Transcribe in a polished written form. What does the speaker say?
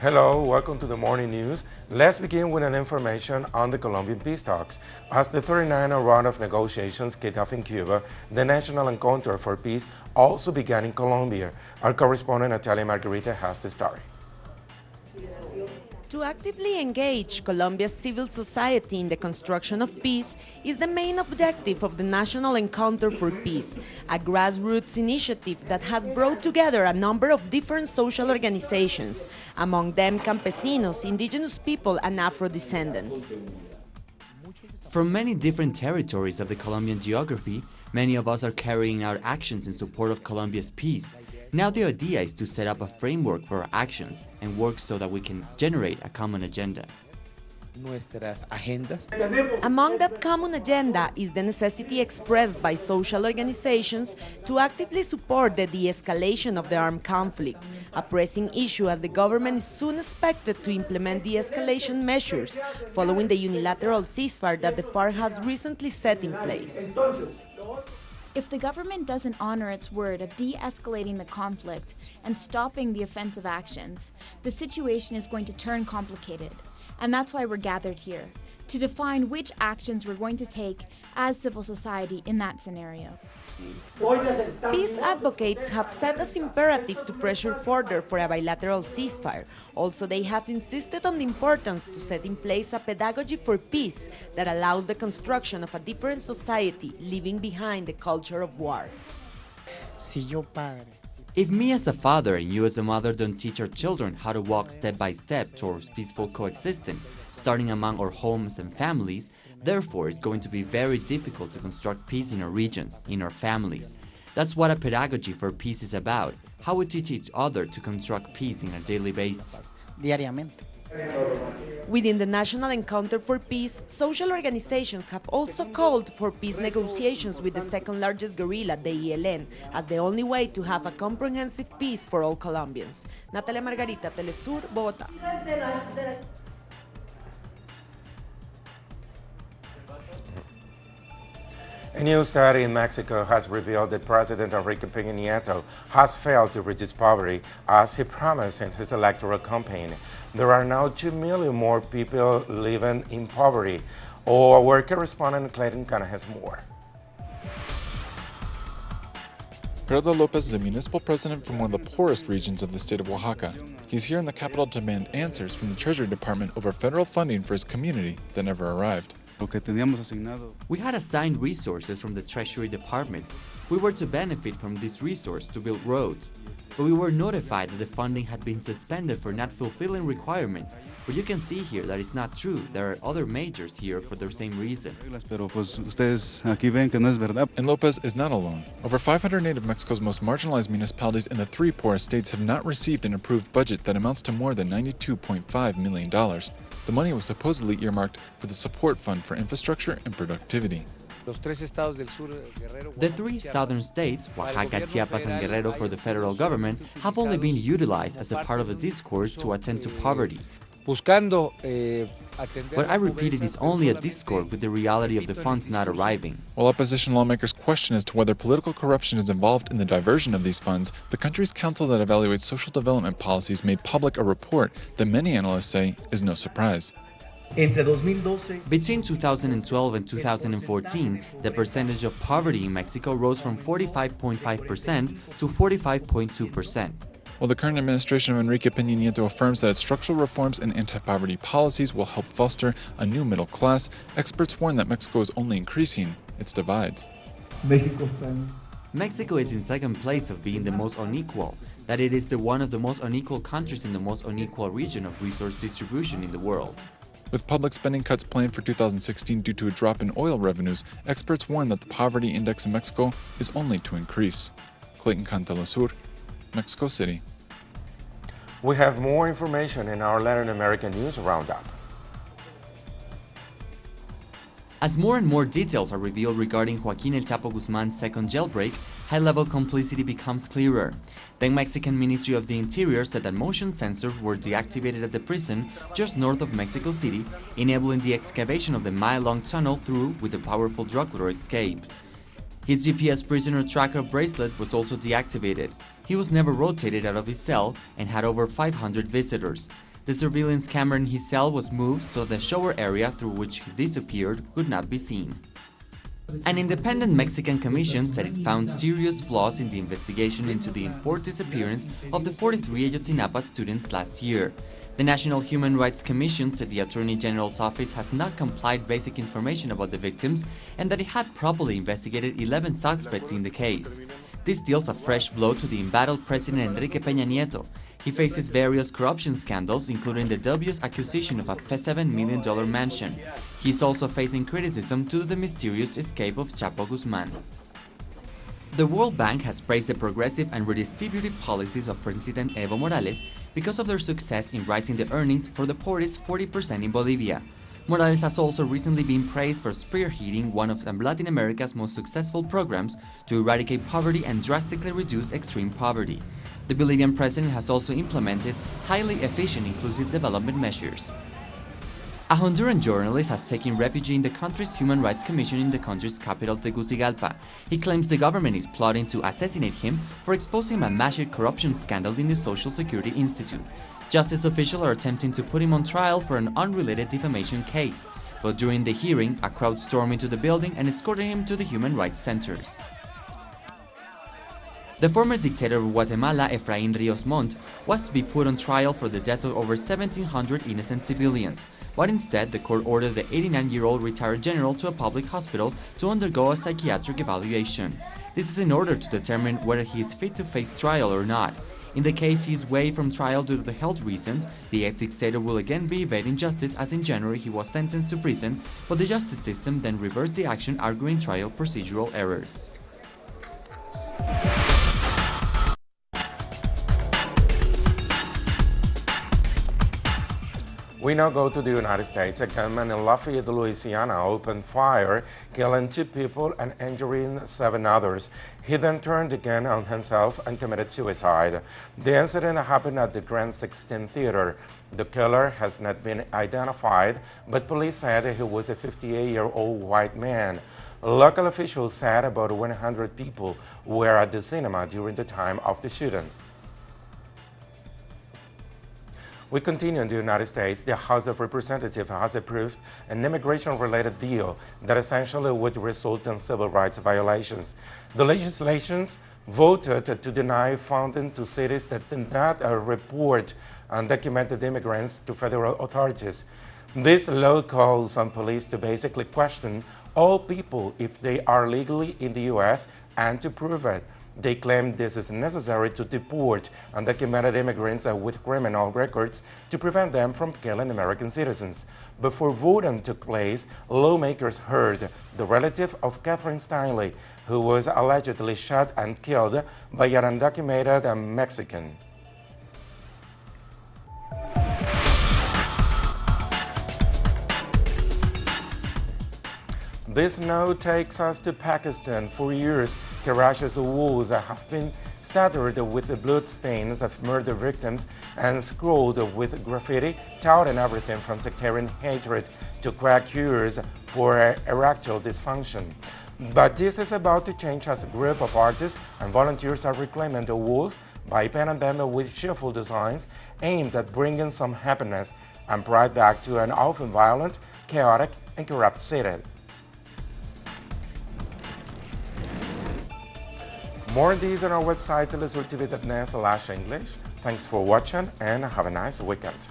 Hello, welcome to the morning news. Let's begin with an information on the Colombian peace talks. As the 39th round of negotiations kicked off in Cuba, the National Encounter for Peace also began in Colombia. Our correspondent Natalia Margarita has the story. To actively engage Colombia's civil society in the construction of peace is the main objective of the National Encounter for Peace, a grassroots initiative that has brought together a number of different social organizations, among them campesinos, indigenous people, and Afro-descendants. From many different territories of the Colombian geography, many of us are carrying out actions in support of Colombia's peace. Now the idea is to set up a framework for our actions and work so that we can generate a common agenda. Among that common agenda is the necessity expressed by social organizations to actively support the de-escalation of the armed conflict, a pressing issue as the government is soon expected to implement de-escalation measures following the unilateral ceasefire that the FARC has recently set in place. If the government doesn't honor its word of de-escalating the conflict and stopping the offensive actions, the situation is going to turn complicated. And that's why we're gathered here, to define which actions we're going to take as civil society in that scenario. Peace advocates have set as imperative to pressure further for a bilateral ceasefire. Also, they have insisted on the importance to set in place a pedagogy for peace that allows the construction of a different society, leaving behind the culture of war. If me as a father and you as a mother don't teach our children how to walk step by step towards peaceful coexistence, starting among our homes and families, therefore it's going to be very difficult to construct peace in our regions, in our families. That's what a pedagogy for peace is about, how we teach each other to construct peace in a daily basis. Within the National Encounter for Peace, social organizations have also called for peace negotiations with the second largest guerrilla, the ELN, as the only way to have a comprehensive peace for all Colombians. Natalia Margarita, Telesur, Bogota. A new study in Mexico has revealed that President Enrique Peña Nieto has failed to reduce poverty as he promised in his electoral campaign. There are now 2 million more people living in poverty. Our work correspondent Clayton Cana has more. Gerardo Lopez is a municipal president from one of the poorest regions of the state of Oaxaca. He's here in the capital to demand answers from the Treasury Department over federal funding for his community that never arrived. We had assigned resources from the Treasury Department. We were to benefit from this resource to build roads, but we were notified that the funding had been suspended for not fulfilling requirements. But you can see here that it's not true. There are other majors here for the same reason. And Lopez is not alone. Over 508 of Mexico's most marginalized municipalities in the 3 poorest states have not received an approved budget that amounts to more than $92.5 million. The money was supposedly earmarked for the support fund for infrastructure and productivity. The 3 southern states, Oaxaca, Chiapas, and Guerrero for the federal government, have only been utilized as a part of the discourse to attend to poverty. What I repeated is only a discord with the reality of the funds not arriving. While opposition lawmakers question as to whether political corruption is involved in the diversion of these funds, the country's council that evaluates social development policies made public a report that many analysts say is no surprise. Between 2012 and 2014, the percentage of poverty in Mexico rose from 45.5% to 45.2%. While the current administration of Enrique Peña Nieto affirms that its structural reforms and anti-poverty policies will help foster a new middle class, experts warn that Mexico is only increasing its divides. Mexico is in second place of being the most unequal, that it is one of the most unequal countries in the most unequal region of resource distribution in the world. With public spending cuts planned for 2016 due to a drop in oil revenues, experts warn that the poverty index in Mexico is only to increase. Clayton Cantala Sur, Mexico City. We have more information in our Latin American News Roundup. As more and more details are revealed regarding Joaquín El Chapo Guzmán's second jailbreak, high-level complicity becomes clearer. The Mexican Ministry of the Interior said that motion sensors were deactivated at the prison just north of Mexico City, enabling the excavation of the mile-long tunnel through which the powerful drug lord escaped. His GPS prisoner tracker bracelet was also deactivated. He was never rotated out of his cell and had over 500 visitors. The surveillance camera in his cell was moved so the shower area through which he disappeared could not be seen. An independent Mexican commission said it found serious flaws in the investigation into the enforced disappearance of the 43 Ayotzinapa students last year. The National Human Rights Commission said the Attorney General's office has not complied basic information about the victims and that it had properly investigated 11 suspects in the case. This deals a fresh blow to the embattled President Enrique Peña Nieto. He faces various corruption scandals, including the dubious acquisition of a $7 million mansion. He's also facing criticism due to the mysterious escape of Chapo Guzman. The World Bank has praised the progressive and redistributive policies of President Evo Morales because of their success in raising the earnings for the poorest 40% in Bolivia. Morales has also recently been praised for spearheading one of Latin America's most successful programs to eradicate poverty and drastically reduce extreme poverty. The Bolivian president has also implemented highly efficient inclusive development measures. A Honduran journalist has taken refuge in the country's Human Rights Commission in the country's capital, Tegucigalpa. He claims the government is plotting to assassinate him for exposing a massive corruption scandal in the Social Security Institute. Justice officials are attempting to put him on trial for an unrelated defamation case, but during the hearing, a crowd stormed into the building and escorted him to the human rights centers. The former dictator of Guatemala, Efraín Ríos Montt, was to be put on trial for the death of over 1,700 innocent civilians, but instead the court ordered the 89-year-old retired general to a public hospital to undergo a psychiatric evaluation. This is in order to determine whether he is fit to face trial or not. In the case he is waived from trial due to the health reasons, the ex-dictator will again be evading justice, as in January he was sentenced to prison, but the justice system then reversed the action, arguing trial procedural errors. We now go to the United States. A gunman in Lafayette, Louisiana opened fire, killing 2 people and injuring 7 others. He then turned the gun on himself and committed suicide. The incident happened at the Grand 16 Theater. The killer has not been identified, but police said he was a 58-year-old white man. Local officials said about 100 people were at the cinema during the time of the shooting. We continue in the United States. The House of Representatives has approved an immigration-related bill that essentially would result in civil rights violations. The legislation voted to deny funding to cities that did not report undocumented immigrants to federal authorities. This law calls on police to basically question all people if they are legally in the U.S. and to prove it. They claim this is necessary to deport undocumented immigrants with criminal records to prevent them from killing American citizens. Before voting took place, lawmakers heard the relative of Catherine Stanley, who was allegedly shot and killed by an undocumented Mexican. This now takes us to Pakistan. For years, Karachi's walls have been stuttered with the blood stains of murder victims and scrawled with graffiti, touting everything from sectarian hatred to quack cures for erectile dysfunction. But this is about to change as a group of artists and volunteers are reclaiming the walls by painting them with cheerful designs aimed at bringing some happiness and pride back to an often violent, chaotic, and corrupt city. More on these on our website, telesurtv.net/English. Thanks for watching and have a nice weekend.